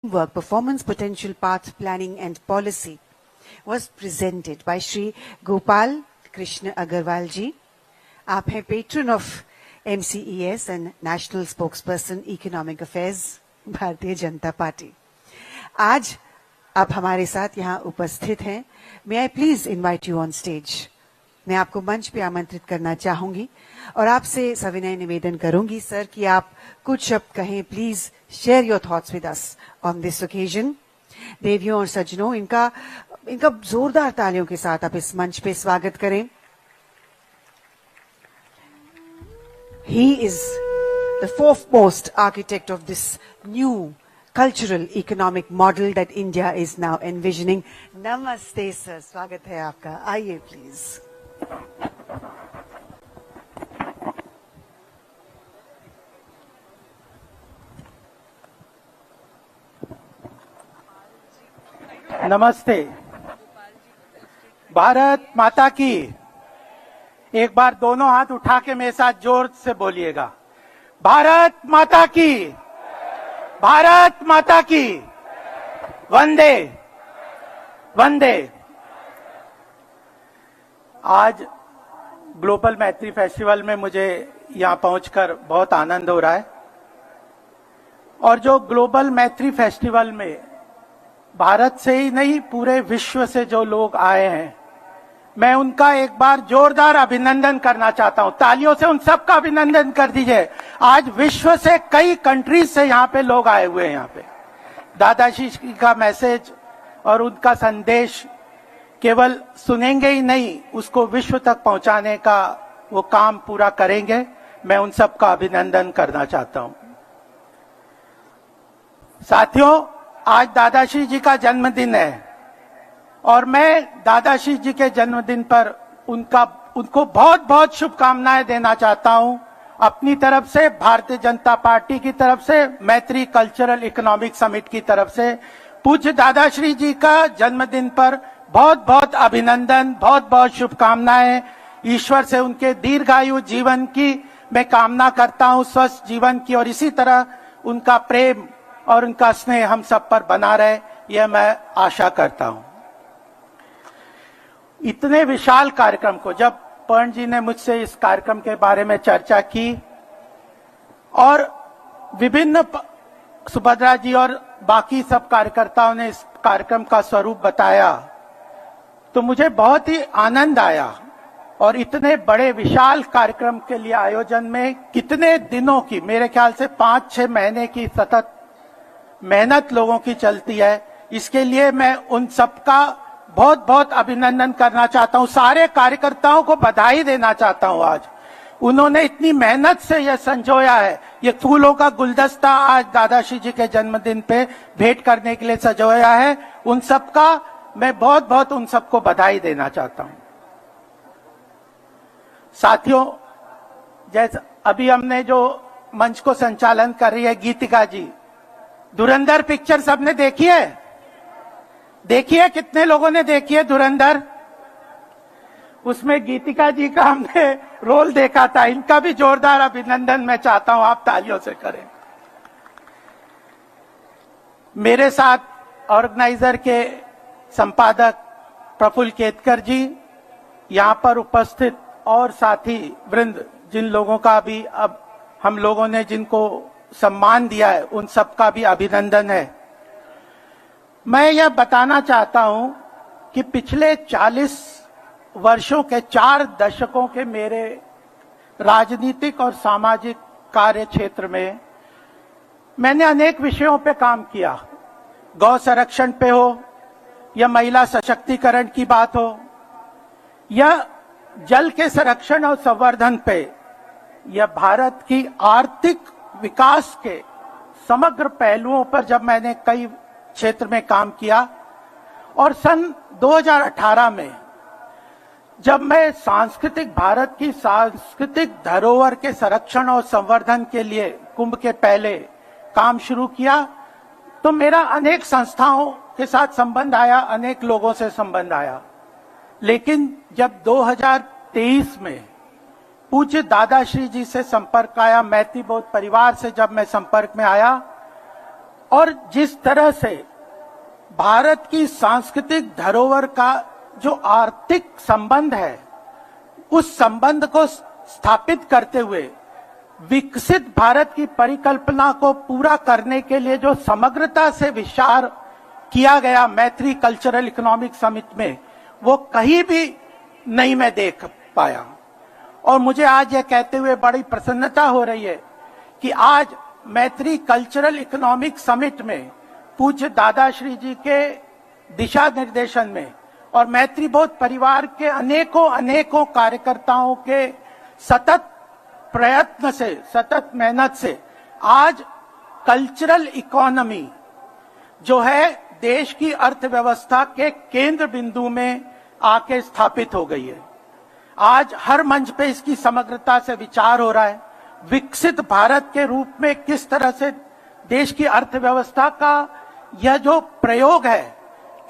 Work Performance Potential Path Planning and Policy was presented by Shri Gopal Krishna Agarwal ji. आप हैं patron of MCES and National Spokesperson Economic Affairs Bharatiya Janata party. आज आप हमारे साथ यहाँ उपस्थित हैं. May I please invite you on stage? मैं आपको मंच पे आमंत्रित करना चाहूंगी और आपसे सविनय निवेदन करूंगी सर कि आप कुछ शब्द कहें. Please share your thoughts with us on this occasion. देवियों और सज्जनों, इनका जोरदार तालियों के साथ आप इस मंच पे स्वागत करें. He is the foremost architect of this new cultural economic model that India is now envisioning. Namaste sir, स्वागत है आपका. आइए प्लीज. नमस्ते. भारत माता की. एक बार दोनों हाथ उठा के मेरे साथ जोर से बोलिएगा. भारत माता की. भारत माता की. वंदे वंदे. आज ग्लोबल मैत्री फेस्टिवल में मुझे यहां पहुंचकर बहुत आनंद हो रहा है. और जो ग्लोबल मैत्री फेस्टिवल में भारत से ही नहीं पूरे विश्व से जो लोग आए हैं, मैं उनका एक बार जोरदार अभिनंदन करना चाहता हूं. तालियों से उन सबका अभिनंदन कर दीजिए. आज विश्व से कई कंट्रीज से यहाँ पे लोग आए हुए हैं. यहाँ पे दादाजी का मैसेज और उनका संदेश केवल सुनेंगे ही नहीं, उसको विश्व तक पहुंचाने का वो काम पूरा करेंगे. मैं उन सबका अभिनंदन करना चाहता हूं. साथियों, आज दादाश्री जी का जन्मदिन है और मैं दादाश्री जी के जन्मदिन पर उनको बहुत बहुत शुभकामनाएं देना चाहता हूं. अपनी तरफ से, भारतीय जनता पार्टी की तरफ से, मैत्री कल्चरल इकोनॉमिक समिट की तरफ से पूज्य दादाश्री जी का जन्मदिन पर बहुत बहुत अभिनंदन, बहुत बहुत शुभकामनाएं. ईश्वर से उनके दीर्घायु जीवन की मैं कामना करता हूं, स्वस्थ जीवन की, और इसी तरह उनका प्रेम और उनका स्नेह हम सब पर बना रहे, यह मैं आशा करता हूं. इतने विशाल कार्यक्रम को, जब पर्ण जी ने मुझसे इस कार्यक्रम के बारे में चर्चा की और विभिन्न सुभद्रा जी और बाकी सब कार्यकर्ताओं ने इस कार्यक्रम का स्वरूप बताया, तो मुझे बहुत ही आनंद आया. और इतने बड़े विशाल कार्यक्रम के लिए आयोजन में कितने दिनों की, मेरे ख्याल से 5-6 महीने की सतत मेहनत लोगों की चलती है. इसके लिए मैं उन सबका बहुत बहुत अभिनंदन करना चाहता हूं. सारे कार्यकर्ताओं को बधाई देना चाहता हूं. आज उन्होंने इतनी मेहनत से यह संजोया है. ये फूलों का गुलदस्ता आज दादाश्री जी के जन्मदिन पे भेंट करने के लिए सजोया है. उन सबका मैं बहुत बहुत उन सबको बधाई देना चाहता हूं. साथियों, जैसे अभी हमने जो मंच को संचालन कर रही है गीतिका जी, धुरंधर पिक्चर सबने देखी है? देखिए, कितने लोगों ने देखी है धुरंधर? उसमें गीतिका जी का हमने रोल देखा था. इनका भी जोरदार अभिनंदन मैं चाहता हूं, आप तालियों से करें. मेरे साथ ऑर्गेनाइजर के संपादक प्रफुल्ल केतकर जी, यहां पर उपस्थित और साथी वृंद, जिन लोगों का भी अब हम लोगों ने जिनको सम्मान दिया है, उन सबका भी अभिनंदन है. मैं यह बताना चाहता हूं कि पिछले 40 वर्षों के 4 दशकों के मेरे राजनीतिक और सामाजिक कार्य क्षेत्र में मैंने अनेक विषयों पे काम किया. गौ संरक्षण पे हो, या महिला सशक्तिकरण की बात हो, या जल के संरक्षण और संवर्धन पे, या भारत की आर्थिक विकास के समग्र पहलुओं पर जब मैंने कई क्षेत्र में काम किया. और सन 2018 में जब मैं भारत की सांस्कृतिक धरोहर के संरक्षण और संवर्धन के लिए कुंभ के पहले काम शुरू किया, तो मेरा अनेक संस्थाओं के साथ संबंध आया, अनेक लोगों से संबंध आया. लेकिन जब 2023 में पूज्य दादाश्री जी से संपर्क आया, मैत्री बोध परिवार से जब मैं संपर्क में आया, और जिस तरह से भारत की सांस्कृतिक धरोहर का जो आर्थिक संबंध है, उस संबंध को स्थापित करते हुए विकसित भारत की परिकल्पना को पूरा करने के लिए जो समग्रता से विचार किया गया मैत्री कल्चरल इकोनॉमिक समिट में, वो कहीं भी नहीं मैं देख पाया। और मुझे आज यह कहते हुए बड़ी प्रसन्नता हो रही है कि आज मैत्री कल्चरल इकोनॉमिक समिट में पूज्य दादाश्री जी के दिशा निर्देशन में और मैत्री बोध परिवार के अनेकों कार्यकर्ताओं के सतत प्रयत्न से, सतत मेहनत से आज कल्चरल इकोनॉमी जो है देश की अर्थव्यवस्था के केंद्र बिंदु में आके स्थापित हो गई है। आज हर मंच पे इसकी समग्रता से विचार हो रहा है। विकसित भारत के रूप में किस तरह से देश की अर्थव्यवस्था का यह जो प्रयोग है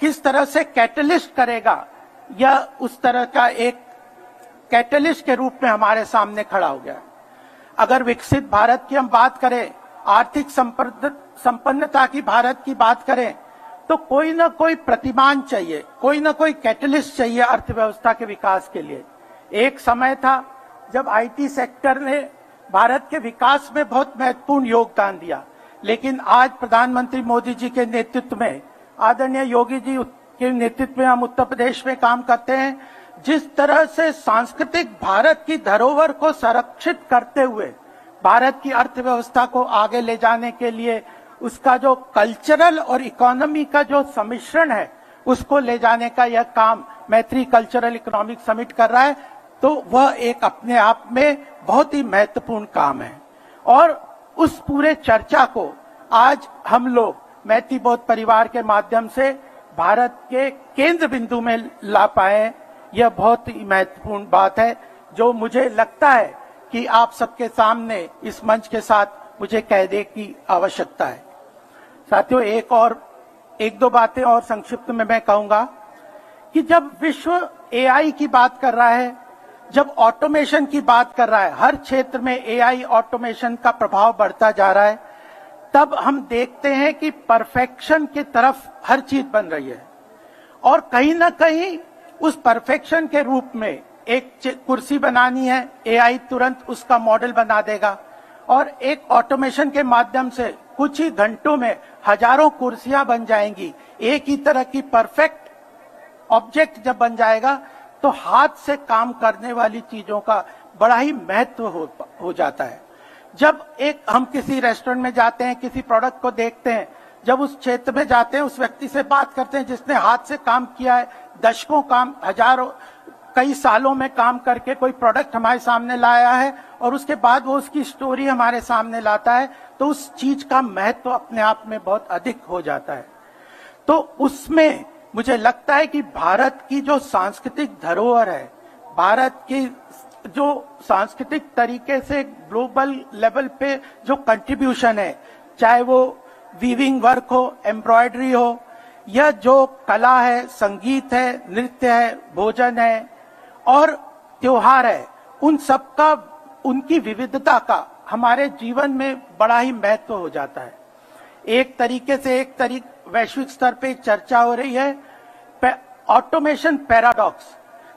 किस तरह से कैटलिस्ट करेगा, यह उस तरह का एक कैटलिस्ट के रूप में हमारे सामने खड़ा हो गया। अगर विकसित भारत की हम बात करें, आर्थिक संपन्नता की भारत की बात करें, तो कोई ना कोई प्रतिमान चाहिए, कोई ना कोई कैटलिस्ट चाहिए अर्थव्यवस्था के विकास के लिए। एक समय था जब आईटी सेक्टर ने भारत के विकास में बहुत महत्वपूर्ण योगदान दिया, लेकिन आज प्रधानमंत्री मोदी जी के नेतृत्व में, आदरणीय योगी जी के नेतृत्व में हम उत्तर प्रदेश में काम करते हैं। जिस तरह से सांस्कृतिक भारत की धरोहर को संरक्षित करते हुए भारत की अर्थव्यवस्था को आगे ले जाने के लिए उसका जो कल्चरल और इकोनॉमी का जो सम्मिश्रण है उसको ले जाने का यह काम मैत्री कल्चरल इकोनॉमिक समिट कर रहा है, तो वह एक अपने आप में बहुत ही महत्वपूर्ण काम है। और उस पूरे चर्चा को आज हम लोग मैत्री बोध परिवार के माध्यम से भारत के केंद्र बिंदु में ला पाए, यह बहुत ही महत्वपूर्ण बात है जो मुझे लगता है कि आप सबके सामने इस मंच के साथ मुझे कहने की आवश्यकता है। साथियों, एक दो बातें और संक्षिप्त में मैं कहूंगा कि जब विश्व एआई की बात कर रहा है, जब ऑटोमेशन की बात कर रहा है, हर क्षेत्र में एआई ऑटोमेशन का प्रभाव बढ़ता जा रहा है, तब हम देखते हैं कि परफेक्शन की तरफ हर चीज बन रही है। और कहीं ना कहीं उस परफेक्शन के रूप में एक कुर्सी बनानी है, एआई तुरंत उसका मॉडल बना देगा और एक ऑटोमेशन के माध्यम से कुछ ही घंटों में हजारों कुर्सियां बन जाएंगी। एक ही तरह की परफेक्ट ऑब्जेक्ट जब बन जाएगा तो हाथ से काम करने वाली चीजों का बड़ा ही महत्व हो जाता है। जब हम किसी रेस्टोरेंट में जाते हैं, किसी प्रोडक्ट को देखते हैं, जब उस क्षेत्र में जाते हैं, उस व्यक्ति से बात करते हैं जिसने हाथ से काम किया है, दशकों काम, हजारों, कई सालों में काम करके कोई प्रोडक्ट हमारे सामने लाया है और उसके बाद वो उसकी स्टोरी हमारे सामने लाता है, तो उस चीज का महत्व अपने आप में बहुत अधिक हो जाता है। तो उसमें मुझे लगता है कि भारत की जो सांस्कृतिक धरोहर है, भारत की जो सांस्कृतिक तरीके से ग्लोबल लेवल पे जो कंट्रीब्यूशन है, चाहे वो वीविंग वर्क हो, एम्ब्रॉयडरी हो, यह जो कला है, संगीत है, नृत्य है, भोजन है और त्योहार है, उन सबका, उनकी विविधता का हमारे जीवन में बड़ा ही महत्व हो जाता है। एक तरीके से वैश्विक स्तर पे चर्चा हो रही है ऑटोमेशन पैराडॉक्स।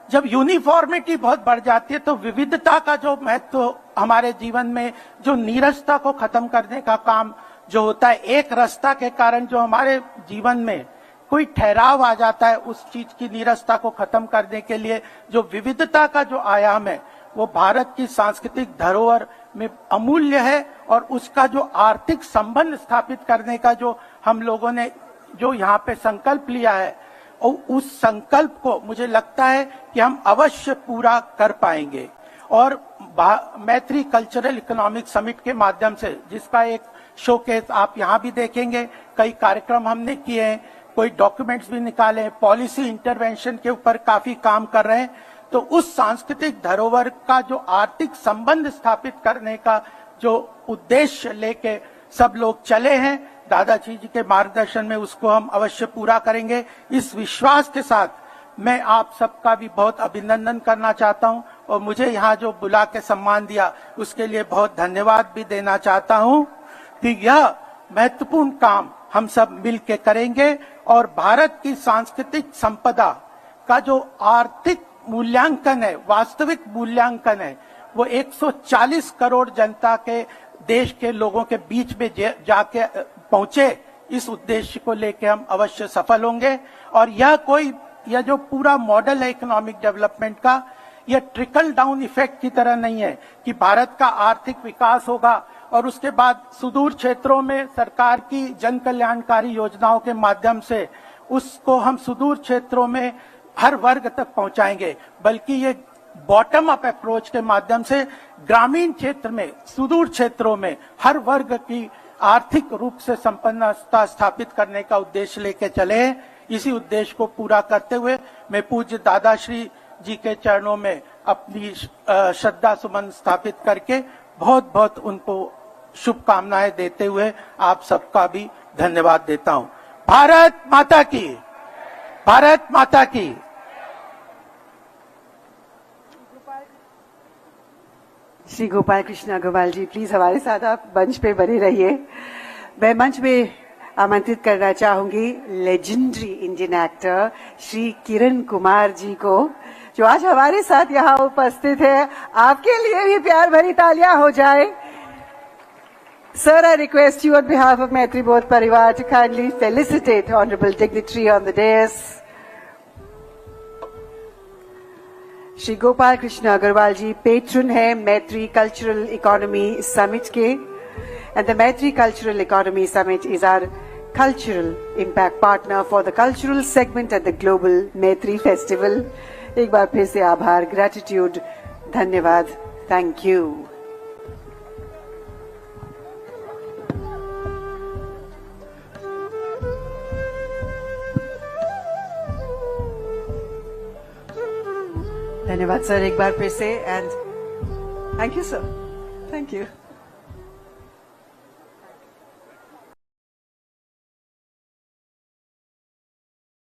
जब यूनिफॉर्मिटी बहुत बढ़ जाती है तो विविधता का जो महत्व हमारे जीवन में, जो नीरसता को खत्म करने का काम जो होता है, एक रास्ता के कारण जो हमारे जीवन में कोई ठहराव आ जाता है, उस चीज की नीरसता को खत्म करने के लिए जो विविधता का जो आयाम है वो भारत की सांस्कृतिक धरोहर में अमूल्य है। और उसका जो आर्थिक संबंध स्थापित करने का जो हम लोगों ने जो यहाँ पे संकल्प लिया है, और उस संकल्प को मुझे लगता है कि हम अवश्य पूरा कर पाएंगे। और मैत्री कल्चरल इकोनॉमिक समिट के माध्यम से, जिसका एक शोकेस आप यहाँ भी देखेंगे, कई कार्यक्रम हमने किए हैं, कोई डॉक्यूमेंट्स भी निकाले, पॉलिसी इंटरवेंशन के ऊपर काफी काम कर रहे हैं, तो उस सांस्कृतिक धरोहर का जो आर्थिक संबंध स्थापित करने का जो उद्देश्य लेके सब लोग चले हैं, दादाजी जी के मार्गदर्शन में उसको हम अवश्य पूरा करेंगे। इस विश्वास के साथ मैं आप सबका भी बहुत अभिनंदन करना चाहता हूं और मुझे यहाँ जो बुला के सम्मान दिया उसके लिए बहुत धन्यवाद भी देना चाहता हूं कि यह महत्वपूर्ण काम हम सब मिल के करेंगे और भारत की सांस्कृतिक संपदा का जो आर्थिक मूल्यांकन है, वास्तविक मूल्यांकन है, वो 140 करोड़ जनता के देश के लोगों के बीच में जाके पहुंचे। इस उद्देश्य को लेकर हम अवश्य सफल होंगे। और यह जो पूरा मॉडल है इकोनॉमिक डेवलपमेंट का, यह ट्रिकल डाउन इफेक्ट की तरह नहीं है कि भारत का आर्थिक विकास होगा और उसके बाद सुदूर क्षेत्रों में सरकार की जन कल्याणकारी योजनाओं के माध्यम से उसको हम सुदूर क्षेत्रों में हर वर्ग तक पहुंचाएंगे, बल्कि ये बॉटम अप अप्रोच के माध्यम से ग्रामीण क्षेत्र में, सुदूर क्षेत्रों में हर वर्ग की आर्थिक रूप से संपन्नता स्थापित करने का उद्देश्य लेके चले हैं। इसी उद्देश्य को पूरा करते हुए मैं पूज्य दादाश्री जी के चरणों में अपनी श्रद्धा सुमन स्थापित करके बहुत बहुत उनको शुभकामनाएं देते हुए आप सबका भी धन्यवाद देता हूं। भारत माता की, भारत माता की। श्री गोपाल कृष्ण अग्रवाल जी, प्लीज हमारे साथ आप मंच पे बने रहिए। मैं मंच में आमंत्रित करना चाहूंगी legendary Indian actor Shri Kiran Kumar ji को, जो आज हमारे साथ यहाँ उपस्थित है। आपके लिए भी प्यार भरी तालियां हो जाए। Sir, I request you on behalf of Maitri Bodh Parivar to kindly felicitate Honorable Dignitary on the dais. Shri Gopal Krishna Agarwal ji patron है मैत्री कल्चरल इकोनॉमी समिट के, and the Maitri Cultural Economy Summit is our cultural impact partner for the cultural segment at the Global Maitri Festival. एक बार फिर से आभार, gratitude, धन्यवाद, thank you. धन्यवाद sir एक बार फिर से, and thank you sir, thank you.